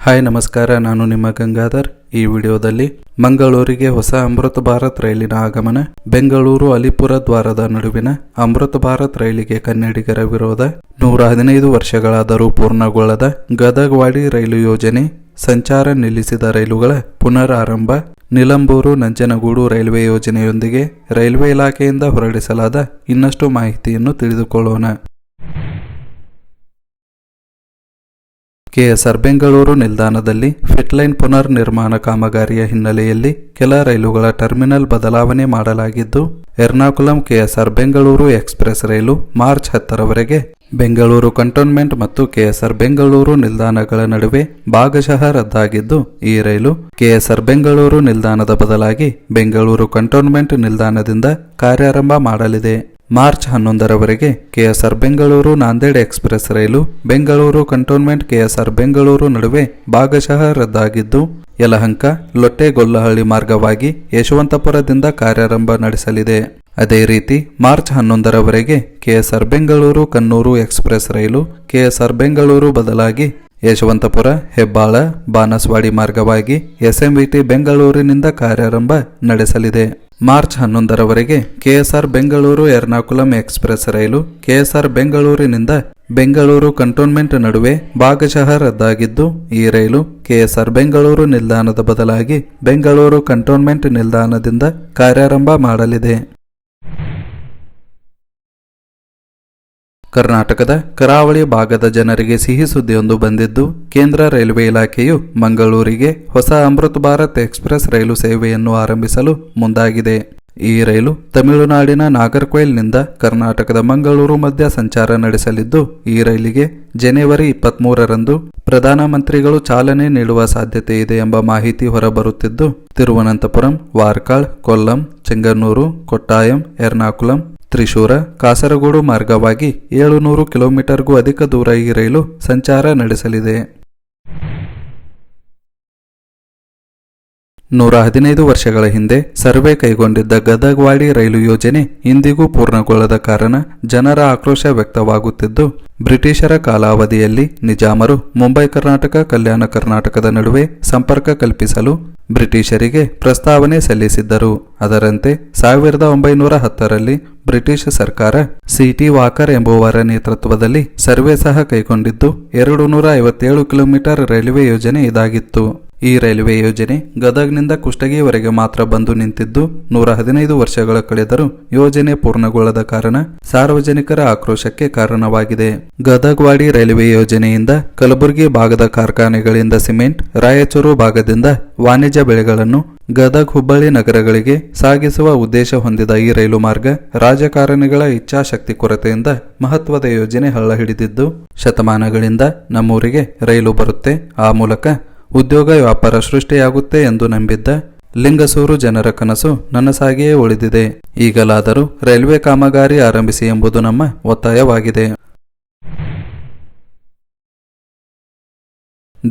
Hi ನಮಸ್ಕಾರ, ನಾನು ನಿಮ್ಮ ಗಂಗಾಧರ್. ಈ ವಿಡಿಯೋದಲ್ಲಿ ಮಂಗಳೂರಿಗೆ ಹೊಸ ಅಮೃತ್ ಭಾರತ್ ರೈಲಿನ ಆಗಮನ, ಬೆಂಗಳೂರು ಅಲಿಪುರ ದ್ವಾರದ ನಡುವಿನ ಅಮೃತ್ ಭಾರತ್ ರೈಲಿಗೆ ಕನ್ನಡಿಗರ ವಿರೋಧ, 115 ವರ್ಷಗಳಾದರೂ ಪೂರ್ಣಗೊಳ್ಳದ ಗದಗವಾಡಿ ರೈಲು ಯೋಜನೆ, ಸಂಚಾರ ನಿಲ್ಲಿಸಿದ ರೈಲುಗಳ ಪುನರಾರಂಭ, ನಿಲಂಬೂರು ನಂಜನಗೂಡು ರೈಲ್ವೆ ಯೋಜನೆಯೊಂದಿಗೆ ರೈಲ್ವೆ ಇಲಾಖೆಯಿಂದ ಹೊರಡಿಸಲಾದ ಇನ್ನಷ್ಟು ಮಾಹಿತಿಯನ್ನು ತಿಳಿದುಕೊಳ್ಳೋಣ. ಕೆಎಸ್ಆರ್ ಬೆಂಗಳೂರು ನಿಲ್ದಾಣದಲ್ಲಿ ಫಿಟ್ಲೈನ್ ಪುನರ್ ನಿರ್ಮಾಣ ಕಾಮಗಾರಿಯ ಹಿನ್ನೆಲೆಯಲ್ಲಿ ಕೆಲ ರೈಲುಗಳ ಟರ್ಮಿನಲ್ ಬದಲಾವಣೆ ಮಾಡಲಾಗಿದ್ದು, ಎರ್ನಾಕುಲಂ ಕೆಎಸ್ಆರ್ ಬೆಂಗಳೂರು ಎಕ್ಸ್ಪ್ರೆಸ್ ರೈಲು ಮಾರ್ಚ್ 10ರವರೆಗೆ ಬೆಂಗಳೂರು ಕಂಟೋನ್ಮೆಂಟ್ ಮತ್ತು ಕೆಎಸ್ಆರ್ ಬೆಂಗಳೂರು ನಿಲ್ದಾಣಗಳ ನಡುವೆ ಭಾಗಶಃ ರದ್ದಾಗಿದ್ದು, ಈ ರೈಲು ಕೆಎಸ್ಆರ್ ಬೆಂಗಳೂರು ನಿಲ್ದಾಣದ ಬದಲಾಗಿ ಬೆಂಗಳೂರು ಕಂಟೋನ್ಮೆಂಟ್ ನಿಲ್ದಾಣದಿಂದ ಕಾರ್ಯಾರಂಭ ಮಾಡಲಿದೆ. ಮಾರ್ಚ್ 11ರವರೆಗೆ ಕೆಎಸ್ಆರ್ ಬೆಂಗಳೂರು ನಾಂದೇಡ್ ಎಕ್ಸ್ಪ್ರೆಸ್ ರೈಲು ಬೆಂಗಳೂರು ಕಂಟೋನ್ಮೆಂಟ್ ಕೆಎಸ್ಆರ್ ಬೆಂಗಳೂರು ನಡುವೆ ಭಾಗಶಃ ರದ್ದಾಗಿದ್ದು, ಯಲಹಂಕ ಲೊಟ್ಟೆಗೊಲ್ಲಹಳ್ಳಿ ಮಾರ್ಗವಾಗಿ ಯಶವಂತಪುರದಿಂದ ಕಾರ್ಯಾರಂಭ ನಡೆಸಲಿದೆ. ಅದೇ ರೀತಿ ಮಾರ್ಚ್ 11ರವರೆಗೆ ಕೆಎಸ್ಆರ್ ಬೆಂಗಳೂರು ಕಣ್ಣೂರು ಎಕ್ಸ್ಪ್ರೆಸ್ ರೈಲು ಕೆಎಸ್ಆರ್ ಬೆಂಗಳೂರು ಬದಲಾಗಿ ಯಶವಂತಪುರ ಹೆಬ್ಬಾಳ ಬಾನಸವಾಡಿ ಮಾರ್ಗವಾಗಿ ಎಸ್ಎಂವಿಟಿ ಬೆಂಗಳೂರಿನಿಂದ ಕಾರ್ಯಾರಂಭ ನಡೆಸಲಿದೆ. ಮಾರ್ಚ್ 11ರವರೆಗೆ ಕೆಎಸ್ಆರ್ ಬೆಂಗಳೂರು ಎರ್ನಾಕುಲಂ ಎಕ್ಸ್ಪ್ರೆಸ್ ರೈಲು ಕೆಎಸ್ಆರ್ ಬೆಂಗಳೂರಿನಿಂದ ಬೆಂಗಳೂರು ಕಂಟೋನ್ಮೆಂಟ್ ನಡುವೆ ಭಾಗಶಃ ರದ್ದಾಗಿದ್ದು, ಈ ರೈಲು ಕೆಎಸ್ಆರ್ ಬೆಂಗಳೂರು ನಿಲ್ದಾಣದ ಬದಲಾಗಿ ಬೆಂಗಳೂರು ಕಂಟೋನ್ಮೆಂಟ್ ನಿಲ್ದಾಣದಿಂದ ಕಾರ್ಯಾರಂಭ ಮಾಡಲಿದೆ. ಕರ್ನಾಟಕದ ಕರಾವಳಿ ಭಾಗದ ಜನರಿಗೆ ಸಿಹಿ ಸುದ್ದಿಯೊಂದು ಬಂದಿದ್ದು, ಕೇಂದ್ರ ರೈಲ್ವೆ ಇಲಾಖೆಯು ಮಂಗಳೂರಿಗೆ ಹೊಸ ಅಮೃತ್ ಭಾರತ್ ಎಕ್ಸ್ಪ್ರೆಸ್ ರೈಲು ಸೇವೆಯನ್ನು ಆರಂಭಿಸಲು ಮುಂದಾಗಿದೆ. ಈ ರೈಲು ತಮಿಳುನಾಡಿನ ನಾಗರ್ಕೋಯಿಲ್ನಿಂದ ಕರ್ನಾಟಕದ ಮಂಗಳೂರು ಮಧ್ಯ ಸಂಚಾರ ನಡೆಸಲಿದ್ದು, ಈ ರೈಲಿಗೆ ಜನವರಿ 23ರಂದು ಪ್ರಧಾನಮಂತ್ರಿಗಳು ಚಾಲನೆ ನೀಡುವ ಸಾಧ್ಯತೆ ಇದೆ ಎಂಬ ಮಾಹಿತಿ ಹೊರಬರುತ್ತಿದ್ದು, ತಿರುವನಂತಪುರಂ, ವಾರ್ಕಾಳ್, ಕೊಲ್ಲಂ, ಚೆಂಗನ್ನೂರು, ಕೊಟ್ಟಾಯಂ, ಎರ್ನಾಕುಲಂ, ತ್ರಿಶೂರ, ಕಾಸರಗೋಡು ಮಾರ್ಗವಾಗಿ 700 ಕಿಲೋಮೀಟರ್ಗೂ ಅಧಿಕ ದೂರ ಈ ರೈಲು ಸಂಚಾರ ನಡೆಸಲಿದೆ. 115 ವರ್ಷಗಳ ಹಿಂದೆ ಸರ್ವೆ ಕೈಗೊಂಡಿದ್ದ ಗದಗವಾಡಿ ರೈಲು ಯೋಜನೆ ಇಂದಿಗೂ ಪೂರ್ಣಗೊಳ್ಳದ ಕಾರಣ ಜನರ ಆಕ್ರೋಶ ವ್ಯಕ್ತವಾಗುತ್ತಿದ್ದು, ಬ್ರಿಟಿಷರ ಕಾಲಾವಧಿಯಲ್ಲಿ ನಿಜಾಮರು ಮುಂಬೈ ಕರ್ನಾಟಕ, ಕಲ್ಯಾಣ ಕರ್ನಾಟಕದ ನಡುವೆ ಸಂಪರ್ಕ ಕಲ್ಪಿಸಲು ಬ್ರಿಟಿಷರಿಗೆ ಪ್ರಸ್ತಾವನೆ ಸಲ್ಲಿಸಿದ್ದರು. ಅದರಂತೆ 1910ರಲ್ಲಿ ಬ್ರಿಟಿಷ್ ಸರ್ಕಾರ ಸಿಟಿ ವಾಕರ್ ಎಂಬುವರ ನೇತೃತ್ವದಲ್ಲಿ ಸರ್ವೆ ಸಹ ಕೈಗೊಂಡಿದ್ದು, 257 ಕಿಲೋಮೀಟರ್ ರೈಲ್ವೆ ಯೋಜನೆ ಇದಾಗಿತ್ತು. ಈ ರೈಲ್ವೆ ಯೋಜನೆ ಗದಗ್ನಿಂದ ಕುಷ್ಟಗಿಯವರೆಗೆ ಮಾತ್ರ ಬಂದು ನಿಂತಿದ್ದು, 115 ವರ್ಷಗಳ ಕಳೆದರೂ ಯೋಜನೆ ಪೂರ್ಣಗೊಳ್ಳದ ಕಾರಣ ಸಾರ್ವಜನಿಕರ ಆಕ್ರೋಶಕ್ಕೆ ಕಾರಣವಾಗಿದೆ. ಗದಗವಾಡಿ ರೈಲ್ವೆ ಯೋಜನೆಯಿಂದ ಕಲಬುರಗಿ ಭಾಗದ ಕಾರ್ಖಾನೆಗಳಿಂದ ಸಿಮೆಂಟ್, ರಾಯಚೂರು ಭಾಗದಿಂದ ವಾಣಿಜ್ಯ ಬೆಳೆಗಳನ್ನು ಗದಗ್, ಹುಬ್ಬಳ್ಳಿ ನಗರಗಳಿಗೆ ಸಾಗಿಸುವ ಉದ್ದೇಶ ಹೊಂದಿದ ಈ ರೈಲು ಮಾರ್ಗ ರಾಜಕಾರಣಿಗಳ ಇಚ್ಛಾಶಕ್ತಿ ಕೊರತೆಯಿಂದ ಮಹತ್ವದ ಯೋಜನೆ ಹಳ್ಳ ಹಿಡಿದಿದ್ದು, ಶತಮಾನಗಳಿಂದ ನಮ್ಮೂರಿಗೆ ರೈಲು ಬರುತ್ತೆ, ಆ ಮೂಲಕ ಉದ್ಯೋಗ ವ್ಯಾಪಾರ ಸೃಷ್ಟಿಯಾಗುತ್ತೆ ಎಂದು ನಂಬಿದ್ದ ಲಿಂಗಸೂರು ಜನರ ಕನಸು ನನಸಾಗಿಯೇ ಉಳಿದಿದೆ. ಈಗಲಾದರೂ ರೈಲ್ವೆ ಕಾಮಗಾರಿ ಆರಂಭಿಸಿ ಎಂಬುದು ನಮ್ಮ ಒತ್ತಾಯವಾಗಿದೆ.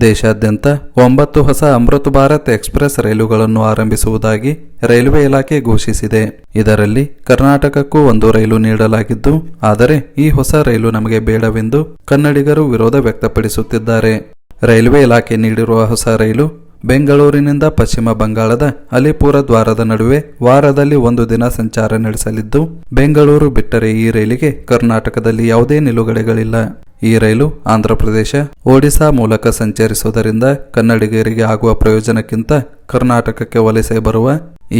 ದೇಶಾದ್ಯಂತ 9 ಹೊಸ ಅಮೃತ್ ಭಾರತ್ ಎಕ್ಸ್ಪ್ರೆಸ್ ರೈಲುಗಳನ್ನು ಆರಂಭಿಸುವುದಾಗಿ ರೈಲ್ವೆ ಇಲಾಖೆ ಘೋಷಿಸಿದೆ. ಇದರಲ್ಲಿ ಕರ್ನಾಟಕಕ್ಕೂ 1 ರೈಲು ನೀಡಲಾಗಿದ್ದು, ಆದರೆ ಈ ಹೊಸ ರೈಲು ನಮಗೆ ಬೇಡವೆಂದು ಕನ್ನಡಿಗರು ವಿರೋಧ ವ್ಯಕ್ತಪಡಿಸುತ್ತಿದ್ದಾರೆ. ರೈಲ್ವೆ ಇಲಾಖೆ ನೀಡಿರುವ ಹೊಸ ರೈಲು ಬೆಂಗಳೂರಿನಿಂದ ಪಶ್ಚಿಮ ಬಂಗಾಳದ ಅಲಿಪುರ ದ್ವಾರದ ನಡುವೆ ವಾರದಲ್ಲಿ 1 ದಿನ ಸಂಚಾರ ನಡೆಸಲಿದ್ದು, ಬೆಂಗಳೂರು ಬಿಟ್ಟರೆ ಈ ರೈಲಿಗೆ ಕರ್ನಾಟಕದಲ್ಲಿ ಯಾವುದೇ ನಿಲುಗಡೆಗಳಿಲ್ಲ. ಈ ರೈಲು ಆಂಧ್ರಪ್ರದೇಶ, ಒಡಿಶಾ ಮೂಲಕ ಸಂಚರಿಸುವುದರಿಂದ ಕನ್ನಡಿಗರಿಗೆ ಆಗುವ ಪ್ರಯೋಜನಕ್ಕಿಂತ ಕರ್ನಾಟಕಕ್ಕೆ ವಲಸೆ ಬರುವ,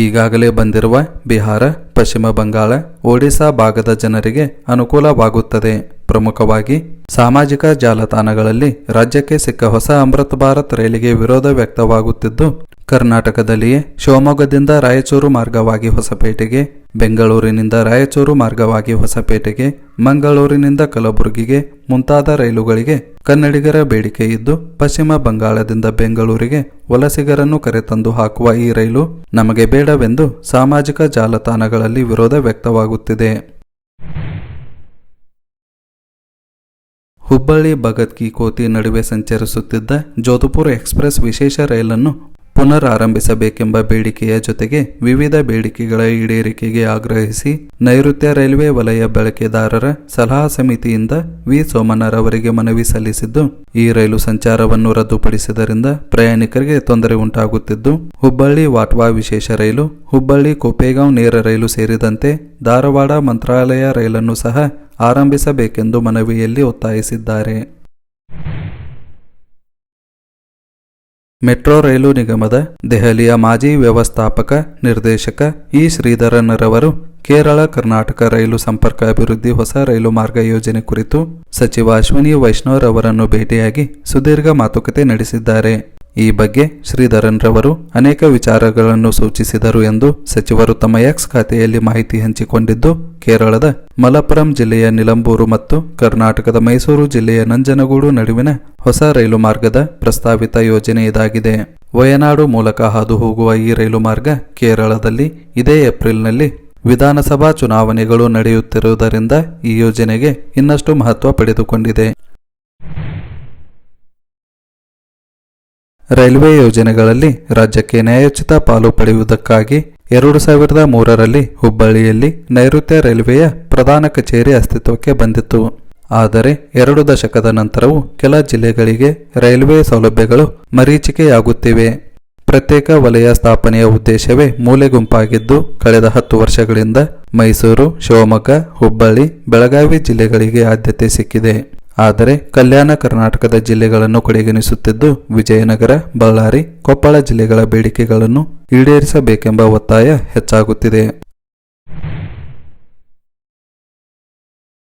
ಈಗಾಗಲೇ ಬಂದಿರುವ ಬಿಹಾರ, ಪಶ್ಚಿಮ ಬಂಗಾಳ, ಒಡಿಶಾ ಭಾಗದ ಜನರಿಗೆ ಅನುಕೂಲವಾಗುತ್ತದೆ. ಪ್ರಮುಖವಾಗಿ ಸಾಮಾಜಿಕ ಜಾಲತಾಣಗಳಲ್ಲಿ ರಾಜ್ಯಕ್ಕೆ ಸಿಕ್ಕ ಹೊಸ ಅಮೃತ್ ಭಾರತ್ ರೈಲಿಗೆ ವಿರೋಧ ವ್ಯಕ್ತವಾಗುತ್ತಿದ್ದು, ಕರ್ನಾಟಕದಲ್ಲಿಯೇ ಶಿವಮೊಗ್ಗದಿಂದ ರಾಯಚೂರು ಮಾರ್ಗವಾಗಿ ಹೊಸಪೇಟೆಗೆ, ಬೆಂಗಳೂರಿನಿಂದ ರಾಯಚೂರು ಮಾರ್ಗವಾಗಿ ಹೊಸಪೇಟೆಗೆ, ಮಂಗಳೂರಿನಿಂದ ಕಲಬುರಗಿಗೆ ಮುಂತಾದ ರೈಲುಗಳಿಗೆ ಕನ್ನಡಿಗರ ಬೇಡಿಕೆ ಇದ್ದು, ಪಶ್ಚಿಮ ಬಂಗಾಳದಿಂದ ಬೆಂಗಳೂರಿಗೆ ವಲಸಿಗರನ್ನು ಕರೆತಂದು ಹಾಕುವ ಈ ರೈಲು ನಮಗೆ ಬೇಡವೆಂದು ಸಾಮಾಜಿಕ ಜಾಲತಾಣಗಳಲ್ಲಿ ವಿರೋಧ ವ್ಯಕ್ತವಾಗುತ್ತಿದೆ. ಹುಬ್ಬಳ್ಳಿ ಭಗತ್ ಕಿ ಕೋತಿ ನಡುವೆ ಸಂಚರಿಸುತ್ತಿದ್ದ ಜೋಧಪುರ ಎಕ್ಸ್ಪ್ರೆಸ್ ವಿಶೇಷ ರೈಲನ್ನು ಪುನರ್ ಆರಂಭಿಸಬೇಕೆಂಬ ಬೇಡಿಕೆಯ ಜೊತೆಗೆ ವಿವಿಧ ಬೇಡಿಕೆಗಳ ಈಡೇರಿಕೆಗೆ ಆಗ್ರಹಿಸಿ ನೈಋತ್ಯ ರೈಲ್ವೆ ವಲಯ ಬಳಕೆದಾರರ ಸಲಹಾ ಸಮಿತಿಯಿಂದ ವಿ ಸೋಮಣ್ಣರವರಿಗೆ ಮನವಿ ಸಲ್ಲಿಸಿದ್ದು, ಈ ರೈಲು ಸಂಚಾರವನ್ನು ರದ್ದುಪಡಿಸಿದ್ದರಿಂದ ಪ್ರಯಾಣಿಕರಿಗೆ ತೊಂದರೆ ಉಂಟಾಗುತ್ತಿದ್ದು, ಹುಬ್ಬಳ್ಳಿ ವಾಟ್ವಾ ವಿಶೇಷ ರೈಲು, ಹುಬ್ಬಳ್ಳಿ ಕೋಪೇಗಾಂವ್ ನೇರ ರೈಲು ಸೇರಿದಂತೆ ಧಾರವಾಡ ಮಂತ್ರಾಲಯ ರೈಲನ್ನು ಸಹ ಆರಂಭಿಸಬೇಕೆಂದು ಮನವಿಯಲ್ಲಿ ಒತ್ತಾಯಿಸಿದ್ದಾರೆ. ಮೆಟ್ರೋ ರೈಲು ನಿಗಮದ ದೆಹಲಿಯ ಮಾಜಿ ವ್ಯವಸ್ಥಾಪಕ ನಿರ್ದೇಶಕ ಇ ಶ್ರೀಧರನ್ರವರು ಕೇರಳ ಕರ್ನಾಟಕ ರೈಲು ಸಂಪರ್ಕ ಅಭಿವೃದ್ಧಿ ಹೊಸ ರೈಲು ಮಾರ್ಗ ಯೋಜನೆ ಕುರಿತು ಸಚಿವ ಅಶ್ವಿನಿ ವೈಷ್ಣವ್ ಅವರನ್ನು ಭೇಟಿಯಾಗಿ ಸುದೀರ್ಘ ಮಾತುಕತೆ ನಡೆಸಿದ್ದಾರೆ. ಈ ಬಗ್ಗೆ ಶ್ರೀಧರನ್ರವರು ಅನೇಕ ವಿಚಾರಗಳನ್ನು ಸೂಚಿಸಿದರು ಎಂದು ಸಚಿವರು ತಮ್ಮ ಎಕ್ಸ್ ಖಾತೆಯಲ್ಲಿ ಮಾಹಿತಿ ಹಂಚಿಕೊಂಡಿದ್ದು, ಕೇರಳದ ಮಲಪ್ಪುರಂ ಜಿಲ್ಲೆಯ ನಿಲಂಬೂರು ಮತ್ತು ಕರ್ನಾಟಕದ ಮೈಸೂರು ಜಿಲ್ಲೆಯ ನಂಜನಗೂಡು ನಡುವಿನ ಹೊಸ ರೈಲು ಮಾರ್ಗದ ಪ್ರಸ್ತಾವಿತ ಯೋಜನೆ ಇದಾಗಿದೆ. ವಯನಾಡು ಮೂಲಕ ಹಾದು ಹೋಗುವ ಈ ರೈಲು ಮಾರ್ಗ ಕೇರಳದಲ್ಲಿ ಇದೇ ಏಪ್ರಿಲ್ನಲ್ಲಿ ವಿಧಾನಸಭಾ ಚುನಾವಣೆಗಳು ನಡೆಯುತ್ತಿರುವುದರಿಂದ ಈ ಯೋಜನೆಗೆ ಇನ್ನಷ್ಟು ಮಹತ್ವ ಪಡೆದುಕೊಂಡಿದೆ. ರೈಲ್ವೆ ಯೋಜನೆಗಳಲ್ಲಿ ರಾಜ್ಯಕ್ಕೆ ನ್ಯಾಯೋಚಿತ ಪಾಲು ಪಡೆಯುವುದಕ್ಕಾಗಿ 2003ರಲ್ಲಿ ಹುಬ್ಬಳ್ಳಿಯಲ್ಲಿ ನೈಋತ್ಯ ರೈಲ್ವೆಯ ಪ್ರಧಾನ ಕಚೇರಿ ಅಸ್ತಿತ್ವಕ್ಕೆ ಬಂದಿತ್ತು. ಆದರೆ 2 ದಶಕದ ನಂತರವೂ ಕೆಲ ಜಿಲ್ಲೆಗಳಿಗೆ ರೈಲ್ವೆ ಸೌಲಭ್ಯಗಳು ಮರೀಚಿಕೆಯಾಗುತ್ತಿವೆ. ಪ್ರತ್ಯೇಕ ವಲಯ ಸ್ಥಾಪನೆಯ ಉದ್ದೇಶವೇ ಮೂಲೆಗುಂಪಾಗಿದ್ದು, ಕಳೆದ 10 ವರ್ಷಗಳಿಂದ ಮೈಸೂರು, ಶಿವಮೊಗ್ಗ, ಹುಬ್ಬಳ್ಳಿ, ಬೆಳಗಾವಿ ಜಿಲ್ಲೆಗಳಿಗೆ ಆದ್ಯತೆ ಸಿಕ್ಕಿದೆ. ಆದರೆ ಕಲ್ಯಾಣ ಕರ್ನಾಟಕದ ಜಿಲ್ಲೆಗಳನ್ನು ಕಡೆಗಣಿಸುತ್ತಿದ್ದು, ವಿಜಯನಗರ, ಬಳ್ಳಾರಿ, ಕೊಪ್ಪಳ ಜಿಲ್ಲೆಗಳ ಬೇಡಿಕೆಗಳನ್ನು ಈಡೇರಿಸಬೇಕೆಂಬ ಒತ್ತಾಯ ಹೆಚ್ಚಾಗುತ್ತಿದೆ.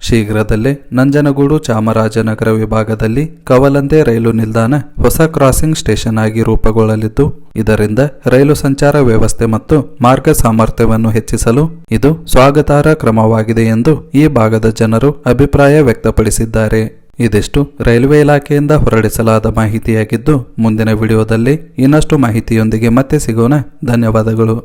ಶೀಘ್ರದಲ್ಲೇ ನಂಜನಗೂಡು ಚಾಮರಾಜನಗರ ವಿಭಾಗದಲ್ಲಿ ಕವಲಂದೆ ರೈಲು ನಿಲ್ದಾಣ ಹೊಸ ಕ್ರಾಸಿಂಗ್ ಸ್ಟೇಷನ್ ಆಗಿ ರೂಪುಗೊಳ್ಳಲಿದ್ದು, ಇದರಿಂದ ರೈಲು ಸಂಚಾರ ವ್ಯವಸ್ಥೆ ಮತ್ತು ಮಾರ್ಗ ಸಾಮರ್ಥ್ಯವನ್ನು ಹೆಚ್ಚಿಸಲು ಇದು ಸ್ವಾಗತಾರ್ಹ ಕ್ರಮವಾಗಿದೆ ಎಂದು ಈ ಭಾಗದ ಜನರು ಅಭಿಪ್ರಾಯ ವ್ಯಕ್ತಪಡಿಸಿದ್ದಾರೆ. ಇದಿಷ್ಟು ರೈಲ್ವೆ ಇಲಾಖೆಯಿಂದ ಹೊರಡಿಸಲಾದ ಮಾಹಿತಿಯಾಗಿದ್ದು, ಮುಂದಿನ ವಿಡಿಯೋದಲ್ಲಿ ಇನ್ನಷ್ಟು ಮಾಹಿತಿಯೊಂದಿಗೆ ಮತ್ತೆ ಸಿಗೋಣ. ಧನ್ಯವಾದಗಳು.